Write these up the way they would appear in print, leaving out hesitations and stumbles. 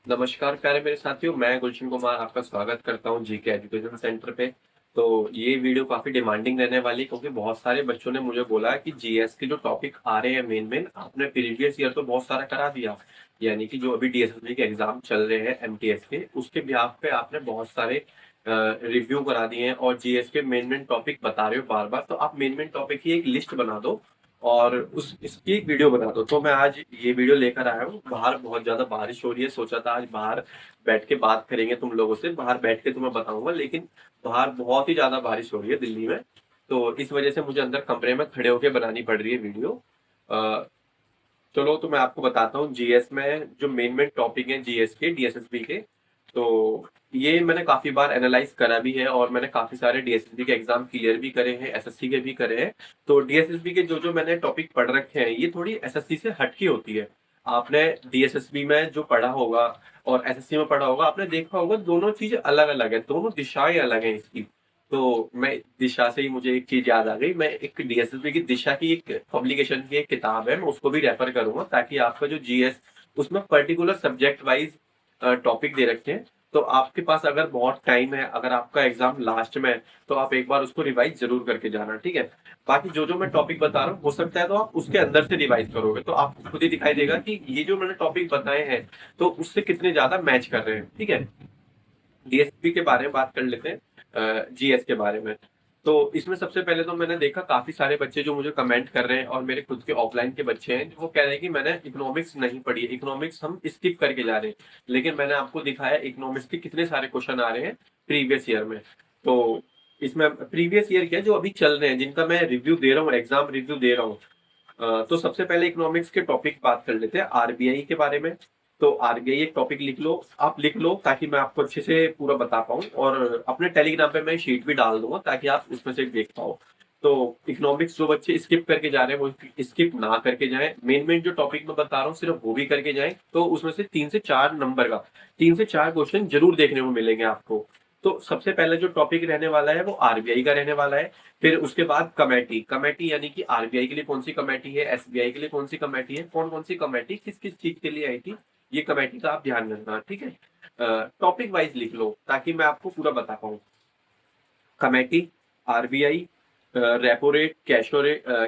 नमस्कार प्यारे मेरे साथियों, मैं गुलशन कुमार आपका स्वागत करता हूं जीके एजुकेशन सेंटर पे। तो ये वीडियो काफी डिमांडिंग रहने वाली है क्योंकि बहुत सारे बच्चों ने मुझे बोला है कि जीएस के जो टॉपिक आ रहे हैं मेन मेन आपने प्रीवियस ईयर तो बहुत सारा करा दिया। यानी कि जो अभी डीएसएसबी के एग्जाम चल रहे हैं एमटीएस के, उसके बिहाफ पे आपने बहुत सारे रिव्यू करा दिए हैं और जीएस के मेन मेन टॉपिक बता रहे हो बार बार। तो आप मेन मेन टॉपिक की एक लिस्ट बना दो और उस इसकी एक वीडियो बना दो। तो मैं आज ये वीडियो लेकर आया हूँ। बाहर बहुत ज्यादा बारिश हो रही है, सोचा था आज बाहर बैठ के बात करेंगे तुम लोगों से, बाहर बैठ के तुम्हें बताऊंगा, लेकिन बाहर बहुत ही ज्यादा बारिश हो रही है दिल्ली में। तो इस वजह से मुझे अंदर कमरे में खड़े होकर बनानी पड़ रही है वीडियो। अ, चलो तो मैं आपको बताता हूँ जीएस में जो मेन मेन टॉपिक है जीएस के डीएसएसबी के। तो ये मैंने काफी बार एनालाइज करा भी है और मैंने काफी सारे डीएसएसबी के एग्जाम क्लियर भी करे हैं, एसएससी के भी करे हैं। तो डीएसएसबी के जो जो मैंने टॉपिक पढ़ रखे हैं ये थोड़ी एसएससी से हटकी होती है। आपने डीएसएसबी में जो पढ़ा होगा और एसएससी में पढ़ा होगा, आपने देखा होगा दोनों चीजें अलग अलग है, दोनों दिशाएं अलग हैं इसकी। तो मैं दिशा से ही मुझे एक चीज याद आ गई। मैं एक डीएसएसबी की दिशा की एक पब्लिकेशन की एक किताब है, मैं उसको भी रेफर करूंगा ताकि आपका जो जीएस उसमें पर्टिकुलर सब्जेक्ट वाइज टॉपिक दे रखे हैं। तो आपके पास अगर बहुत टाइम है, अगर आपका एग्जाम लास्ट में है, तो आप एक बार उसको रिवाइज जरूर करके जाना, ठीक है। बाकी जो जो मैं टॉपिक बता रहा हूँ हो सकता है तो आप उसके अंदर से रिवाइज करोगे तो आपको खुद ही दिखाई देगा कि ये जो मैंने टॉपिक बताए हैं तो उससे कितने ज्यादा मैच कर रहे हैं, ठीक है। डीएसपी के बारे में बात कर लेते हैं, जीएस के बारे में। तो इसमें सबसे पहले तो मैंने देखा काफी सारे बच्चे जो मुझे कमेंट कर रहे हैं और मेरे खुद के ऑफलाइन के बच्चे हैं, वो कह रहे हैं कि मैंने इकोनॉमिक्स नहीं पढ़ी है, इकोनॉमिक्स हम स्किप करके जा रहे हैं। लेकिन मैंने आपको दिखाया इकोनॉमिक्स के कितने सारे क्वेश्चन आ रहे हैं प्रीवियस ईयर में। तो इसमें प्रीवियस ईयर क्या जो अभी चल रहे हैं, जिनका मैं रिव्यू दे रहा हूँ, एग्जाम रिव्यू दे रहा हूँ। तो सबसे पहले इकोनॉमिक्स के टॉपिक बात कर लेते हैं, आरबीआई के बारे में। तो आरबीआई एक टॉपिक लिख लो, आप लिख लो ताकि मैं आपको अच्छे से पूरा बता पाऊँ, और अपने टेलीग्राम पे मैं शीट भी डाल दूंगा ताकि आप उसमें से देख पाओ। तो इकोनॉमिक्स जो बच्चे स्किप करके जा रहे हैं वो स्किप ना करके जाएं, मेन मेन जो टॉपिक मैं बता रहा हूँ सिर्फ वो भी करके जाएं। तो उसमें से 3 से 4 नंबर का 3 से 4 क्वेश्चन जरूर देखने को मिलेंगे आपको। तो सबसे पहले जो टॉपिक रहने वाला है वो आरबीआई का रहने वाला है। फिर उसके बाद कमेटी, कमेटी यानी कि आरबीआई के लिए कौन सी कमेटी है, एसबीआई के लिए कौन सी कमेटी है, कौन कौन सी कमेटी किस किस चीज के लिए आई थी, ये कमेटी का आप ध्यान रखना, ठीक है। टॉपिक वाइज लिख लो ताकि मैं आपको पूरा बता पाऊँ। Committee, RBI, repo rate,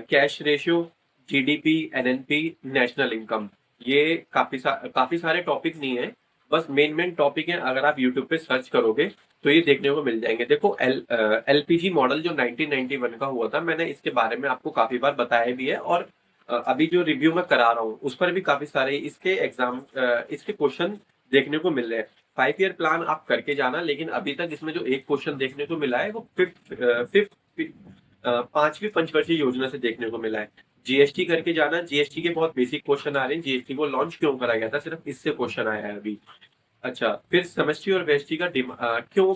cash ratio, GDP, NNP, national income. ये काफी सारे टॉपिक नहीं है, बस मेन मेन टॉपिक है। अगर आप यूट्यूब पे सर्च करोगे तो ये देखने को मिल जाएंगे। देखो एलपीजी मॉडल जो 1991 का हुआ था, मैंने इसके बारे में आपको काफी बार बताया भी है, और अभी जो रिव्यू मैं करा रहा हूँ उस पर भी काफी सारे इसके एग्जाम इसके क्वेश्चन देखने को मिल रहे हैं। 5 ईयर प्लान आप करके जाना, लेकिन अभी तक इसमें जो एक क्वेश्चन देखने को मिला है वो फिफ्थ 5वीं पंचवर्षीय योजना से देखने को मिला है। जीएसटी करके जाना, जीएसटी के बहुत बेसिक क्वेश्चन आ रहे हैं, जीएसटी को लॉन्च क्यों करा गया था सिर्फ इससे क्वेश्चन आया है अभी। अच्छा, फिर सेमेस्ट्री और वेस्टी का क्यों,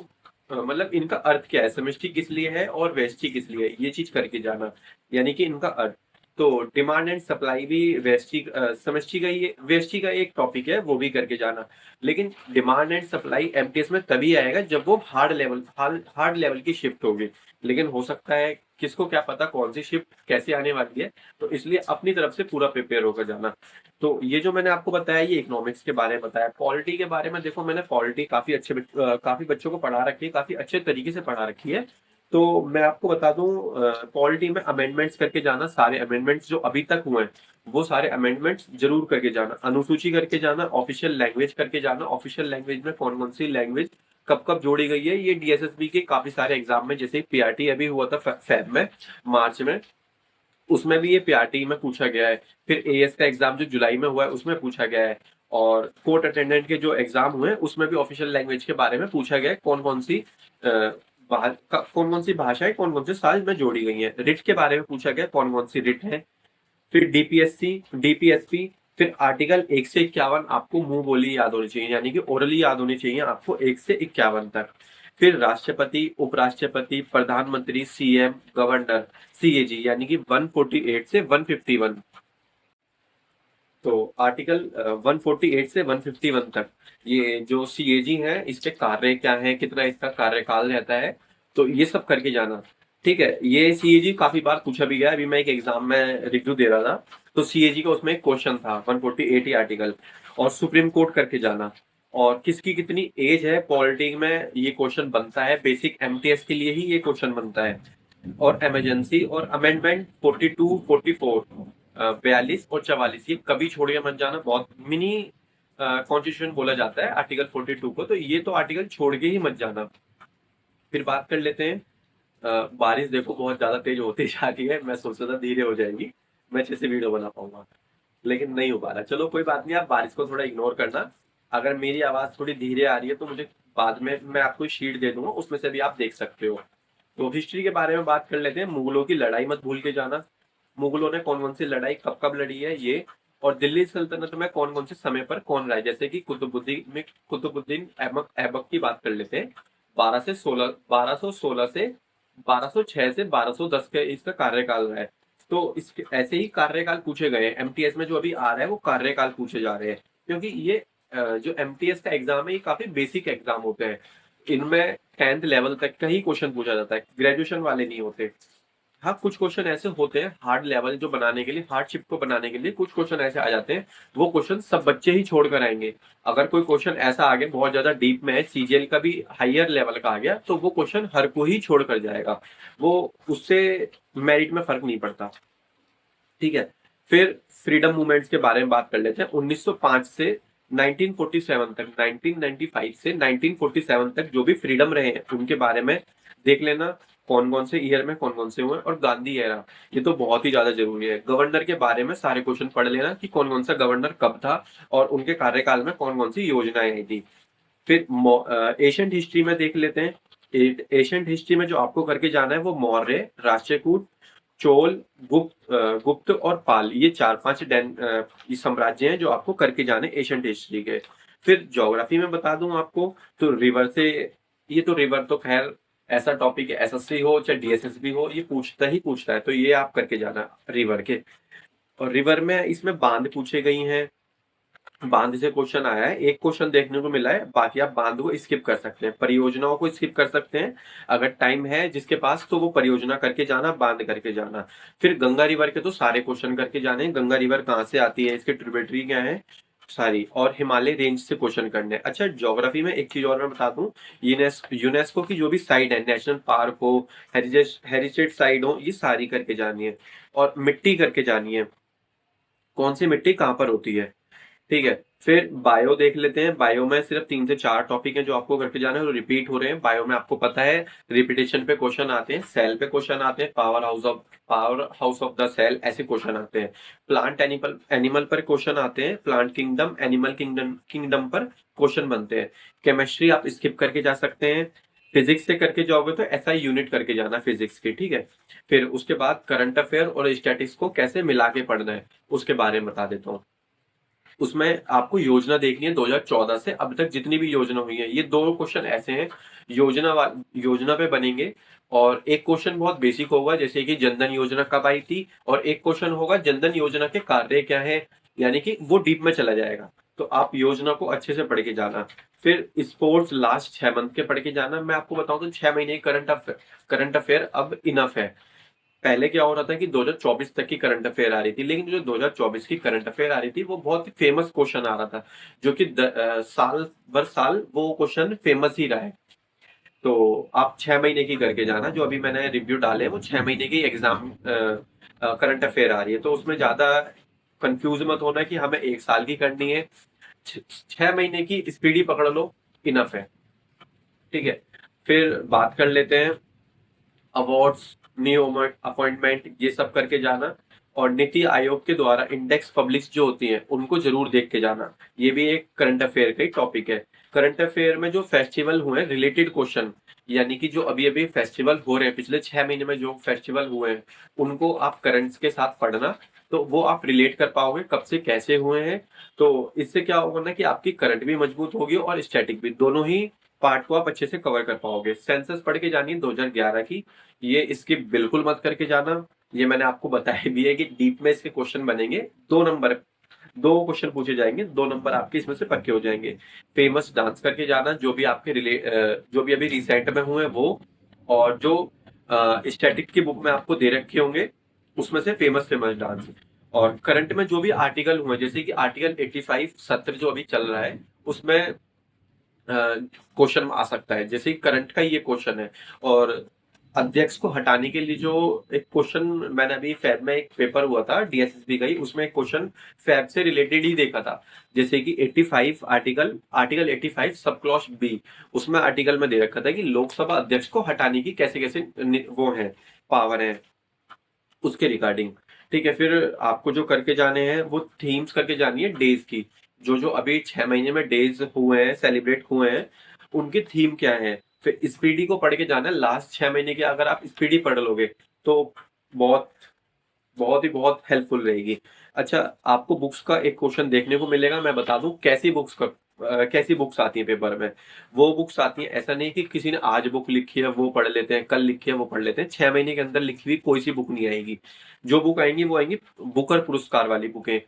मतलब इनका अर्थ क्या है, सेमेस्ट्री किस लिए है और वेस्टी किस लिए है, ये चीज करके जाना, यानी कि इनका अर्थ। तो डिमांड एंड सप्लाई भी वेस्टी सेमेस्ट्री का ही, वेस्टी का एक टॉपिक है, वो भी करके जाना। लेकिन डिमांड एंड सप्लाई एमटीएस में तभी आएगा जब वो हार्ड लेवल की शिफ्ट होगी। लेकिन हो सकता है, किसको क्या पता कौन सी शिफ्ट कैसे आने वाली है, तो इसलिए अपनी तरफ से पूरा प्रिपेयर होकर जाना। तो ये जो मैंने आपको बताया ये इकोनॉमिक्स के बारे में बताया। पॉलिटी के बारे में देखो, मैंने पॉलिटी काफी बच्चों को पढ़ा रखी है, काफी अच्छे तरीके से पढ़ा रखी है। तो मैं आपको बता दूं, पॉलिटी में अमेंडमेंट्स करके जाना, सारे अमेंडमेंट्स जो अभी तक हुए हैं वो सारे अमेंडमेंट्स जरूर करके जाना, अनुसूची करके जाना, ऑफिशियल लैंग्वेज करके जाना, ऑफिशियल लैंग्वेज में कौन कौन सी लैंग्वेज कब कब जोड़ी गई है, ये डीएसएसबी के काफी सारे एग्जाम में, जैसे पीआरटी अभी हुआ था फेब में, मार्च में, उसमें भी ये पीआरटी में पूछा गया है। फिर एएस का एग्जाम जो जुलाई में हुआ है उसमें पूछा गया है। और कोर्ट अटेंडेंट के जो एग्जाम हुए हैं उसमें भी ऑफिशियल लैंग्वेज के बारे में पूछा गया है, कौन कौन सी भाषाएं कौन कौन से साल में जोड़ी गई हैं। रिट के बारे में पूछा गया कौन कौन सी रिट है। फिर डीपीएससी, डीपीएसपी, फिर आर्टिकल 1 से 51 आपको मुंह बोली याद होनी चाहिए, यानी कि ओरली याद होनी चाहिए आपको 1 से 51 तक। फिर राष्ट्रपति, उपराष्ट्रपति, प्रधानमंत्री, सीएम, गवर्नर, सीएजी, यानी कि 148 से 151। तो आर्टिकल 148 से 151 तक ये जो सीएजी है इसके कार्य क्या है, कितना इसका कार्यकाल रहता है, तो ये सब करके जाना, ठीक है। ये सीएजी काफी बार पूछा भी गया, अभी मैं एक एग्जाम में रिव्यू दे रहा था तो सीएजी का उसमें एक क्वेश्चन था 148 ही आर्टिकल। और सुप्रीम कोर्ट करके जाना, और किसकी कितनी एज है पॉलिटी में, ये क्वेश्चन बनता है। बेसिक एमटीएस के लिए ही ये क्वेश्चन बनता है। और इमरजेंसी और अमेंडमेंट 42, 44, 42 और 44 ये कभी छोड़ के मत जाना। बहुत मिनी कॉन्स्टिट्यूशन बोला जाता है आर्टिकल 42 को, तो ये तो आर्टिकल छोड़ के ही मत जाना। फिर बात कर लेते हैं, बारिश देखो बहुत ज्यादा तेज होती जा रही है। मैं सोच रहा था धीरे हो जाएगी, मैं अच्छे से वीडियो बना पाऊंगा, लेकिन नहीं हो पा रहा। चलो कोई बात नहीं, आप बारिश को थोड़ा इग्नोर करना। अगर मेरी आवाज थोड़ी धीरे आ रही है तो मुझे बाद में मैं आपको शीट दे दूंगा, उसमें से भी आप देख सकते हो। तो हिस्ट्री के बारे में बात कर लेते हैं। मुगलों की लड़ाई मत भूल के जाना। मुगलों ने कौन कौन सी लड़ाई कब कब लड़ी है ये, और दिल्ली सल्तनत में कौन कौन से समय पर कौन रहा है। जैसे कि कुतुबुद्दीन ऐबक की बात कर लेते हैं। 1216 से 1206 से 1210 के इसका कार्यकाल रहा है। तो इसके ऐसे ही कार्यकाल पूछे गए हैं। एमटीएस में जो अभी आ रहा है वो कार्यकाल पूछे जा रहे हैं, क्योंकि ये जो एमटीएस का एग्जाम है ये काफी बेसिक एग्जाम होते हैं। इनमें 10th लेवल तक का ही क्वेश्चन पूछा जाता है, ग्रेजुएशन वाले नहीं होते। हाँ, कुछ क्वेश्चन ऐसे होते हैं हार्ड लेवल जो बनाने के लिए, हार्डशिप को बनाने के लिए कुछ क्वेश्चन ऐसे आ जाते हैं। वो क्वेश्चन सब बच्चे ही छोड़ कर आएंगे। अगर कोई क्वेश्चन ऐसा आ गया बहुत ज्यादा डीप में है, सीजीएल का भी हायर लेवल का आ गया, तो वो क्वेश्चन हर को ही छोड़ कर जाएगा। वो उससे मेरिट में फर्क नहीं पड़ता। ठीक है। फिर फ्रीडम मूवमेंट्स के बारे में बात कर लेते हैं। 1905 से 1947 तक, 1995 से 1947 तक जो भी फ्रीडम रहे हैं उनके बारे में देख लेना, कौन कौन से ईयर में कौन कौन से हुए। और गांधी एरा, ये तो बहुत ही ज्यादा जरूरी है। गवर्नर के बारे में सारे क्वेश्चन पढ़ लेना कि कौन कौन सा गवर्नर कब था और उनके कार्यकाल में कौन कौन सी योजनाएं आई थी। फिर एशियंट हिस्ट्री में देख लेते हैं। एशियंट हिस्ट्री में जो आपको करके जाना है वो मौर्य, राष्ट्रकूट, चोल, गुप्त और पाल, ये 4-5 ये साम्राज्य हैं जो आपको करके जाने एशियंट हिस्ट्री के। फिर ज्योग्राफी में बता दूं आपको, तो रिवर से, ये तो रिवर तो खैर ऐसा टॉपिक है, एसएससी हो चाहे डीएसएसबी हो, ये पूछता है, तो ये आप करके जाना रिवर के। और रिवर में इसमें बांध पूछे गई हैं। बांध से क्वेश्चन आया है, एक क्वेश्चन देखने को मिला है, बाकी आप बांध को स्किप कर सकते हैं, परियोजनाओं को स्किप कर सकते हैं। अगर टाइम है जिसके पास तो वो परियोजना करके जाना, बांध करके जाना। फिर गंगा रिवर के तो सारे क्वेश्चन करके जाने, गंगा रिवर कहाँ से आती है, इसके ट्रिब्यूटरी क्या है सारी, और हिमालय रेंज से क्वेश्चन करने। अच्छा, ज्योग्राफी में एक चीज और मैं बता दूं, यूनेस्को की जो भी साइट है, नेशनल पार्क हो, हेरिटेज साइट हो, ये सारी करके जानी है। और मिट्टी करके जानी है, कौन सी मिट्टी कहाँ पर होती है। ठीक है। फिर बायो देख लेते हैं। बायो में सिर्फ 3 से 4 टॉपिक हैं जो आपको करके जाना है, और रिपीट हो रहे हैं। बायो में आपको पता है रिपीटेशन पे क्वेश्चन आते हैं, सेल पे क्वेश्चन आते हैं, powerhouse of the cell, ऐसे क्वेश्चन आते हैं। प्लांट एनिमल एनिमल पर क्वेश्चन आते हैं, प्लांट किंगडम, एनिमल किंगडम पर क्वेश्चन बनते हैं। केमिस्ट्री आप स्किप करके जा सकते हैं। फिजिक्स से करके जाओगे तो एसआई यूनिट करके जाना फिजिक्स की। ठीक है। फिर उसके बाद करंट अफेयर और स्टैटिक्स को कैसे मिला के पढ़ना है उसके बारे में बता देता हूँ। उसमें आपको योजना देखनी है 2014 से अब तक जितनी भी योजना हुई है। ये 2 क्वेश्चन ऐसे हैं योजना पे बनेंगे। और एक क्वेश्चन बहुत बेसिक होगा, जैसे कि जनधन योजना कब आई थी, और एक क्वेश्चन होगा जनधन योजना के कार्य क्या है, यानी कि वो डीप में चला जाएगा। तो आप योजना को अच्छे से पढ़ के जाना। फिर स्पोर्ट्स लास्ट 6 मंथ के पढ़ के जाना। मैं आपको बताऊं तो 6 महीने करंट अफेयर अब इनफ है। पहले क्या हो रहा था कि 2024 तक की करंट अफेयर आ रही थी, लेकिन जो 2024 की करंट अफेयर आ रही थी वो बहुत ही फेमस क्वेश्चन आ रहा था, जो कि साल वो क्वेश्चन फेमस ही रहा है। तो आप 6 महीने की करके जाना। जो अभी मैंने रिव्यू डाले वो 6 महीने की एग्जाम करंट अफेयर आ रही है, तो उसमें ज्यादा कंफ्यूज मत होना कि हमें 1 साल की करनी है। 6 महीने की स्पीडी पकड़ लो, इनफ है। ठीक है। फिर बात कर लेते हैं अवार्ड्स, न्यू अपॉइंटमेंट, ये सब करके जाना। और नीति आयोग के द्वारा इंडेक्स पब्लिश जो होती हैं उनको जरूर देख के जाना। ये भी एक करंट अफेयर का ही टॉपिक है। करंट अफेयर में जो फेस्टिवल हुए हैं रिलेटेड क्वेश्चन, यानी कि जो अभी अभी फेस्टिवल हो रहे हैं, पिछले 6 महीने में जो फेस्टिवल हुए हैं उनको आप करंट्स के साथ पढ़ना, तो वो आप रिलेट कर पाओगे कब से कैसे हुए हैं। तो इससे क्या होगा ना कि आपकी करंट भी मजबूत होगी और स्टैटिक भी, दोनों ही पार्ट को आप अच्छे से कवर कर पाओगे। सेंसस पढ़ के जानी है 2011 की, ये इसकी बिल्कुल मत करके जाना। ये मैंने आपको बताया भी है कि डीप में इसके क्वेश्चन बनेंगे, 2 क्वेश्चन पूछे जाएंगे, 2 नंबर आपके इसमें से पक्के हो जाएंगे। फेमस डांस करके जाना, जो भी आपके जो भी अभी रिसेंट में हुए वो, और जो स्टैटिक की बुक में आपको दे रखे होंगे उसमें से फेमस डांस। और करंट में जो भी आर्टिकल हुए, जैसे कि आर्टिकल 85 सत्र जो अभी चल रहा है, उसमें क्वेश्चन आ सकता है, जैसे करंट का ये क्वेश्चन है। और अध्यक्ष को हटाने के लिए जो एक क्वेश्चन, मैंने अभी फैब में एक पेपर हुआ था डीएसएसबी का ही, उसमें एक क्वेश्चन फैब से रिलेटेड ही देखा था। जैसे कि 85 आर्टिकल 85 सब क्लॉज बी, उसमें आर्टिकल में दे रखा था कि लोकसभा अध्यक्ष को हटाने की कैसे कैसे वो है, पावर है उसके रिगार्डिंग। ठीक है, फिर आपको जो करके जाने हैं वो थीम्स करके जानी है डेज की। जो जो अभी 6 महीने में डेज हुए हैं, सेलिब्रेट हुए हैं, उनकी थीम क्या है। फिर स्पीडी को पढ़ के जाना है लास्ट 6 महीने के। अगर आप स्पीडी पढ़ लोगे तो बहुत बहुत हेल्पफुल रहेगी। अच्छा, आपको बुक्स का एक क्वेश्चन देखने को मिलेगा, मैं बता दूं कैसी बुक्स का कैसी बुक्स आती है पेपर में। वो बुक्स आती है, ऐसा नहीं कि किसी ने आज बुक लिखी है वो पढ़ लेते हैं, कल लिखी है वो पढ़ लेते हैं। 6 महीने के अंदर लिखी हुई कोई सी बुक नहीं आएगी। जो बुक आएंगी वो आएंगी बुकर पुरस्कार वाली बुकें।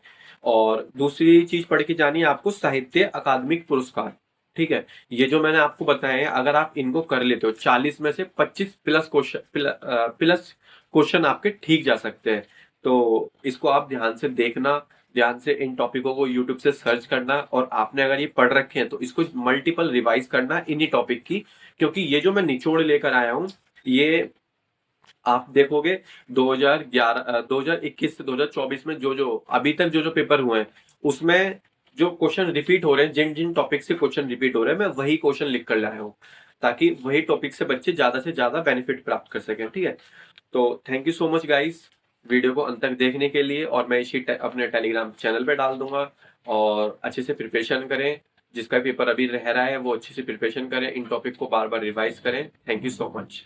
और दूसरी चीज पढ़ के जानी है आपको, साहित्य अकादमिक पुरस्कार। ठीक है, ये जो मैंने आपको बताया है, अगर आप इनको कर लेते हो 40 में से 25 प्लस क्वेश्चन प्लस क्वेश्चन आपके ठीक जा सकते हैं। तो इसको आप ध्यान से देखना, ध्यान से इन टॉपिकों को यूट्यूब से सर्च करना, और आपने अगर ये पढ़ रखे हैं तो इसको मल्टीपल रिवाइज करना इन्हीं टॉपिक की। क्योंकि ये जो मैं निचोड़ लेकर आया हूँ, ये आप देखोगे 2021 से 2024 में जो जो अभी तक जो जो पेपर हुए हैं, उसमें जो क्वेश्चन रिपीट हो रहे हैं, जिन जिन टॉपिक से क्वेश्चन रिपीट हो रहे हैं, मैं वही क्वेश्चन लिख कर लाया हूँ, ताकि वही टॉपिक से बच्चे ज्यादा से ज्यादा बेनिफिट प्राप्त कर सकें। ठीक है, तो thank you so much guys video को अंत तक देखने के लिए। और मैं इसी अपने टेलीग्राम चैनल पे डाल दूंगा। और अच्छे से प्रिपरेशन करें, जिसका पेपर अभी रह रहा है वो अच्छे से प्रिपरेशन करें, इन टॉपिक को बार बार रिवाइज करें। Thank you so much.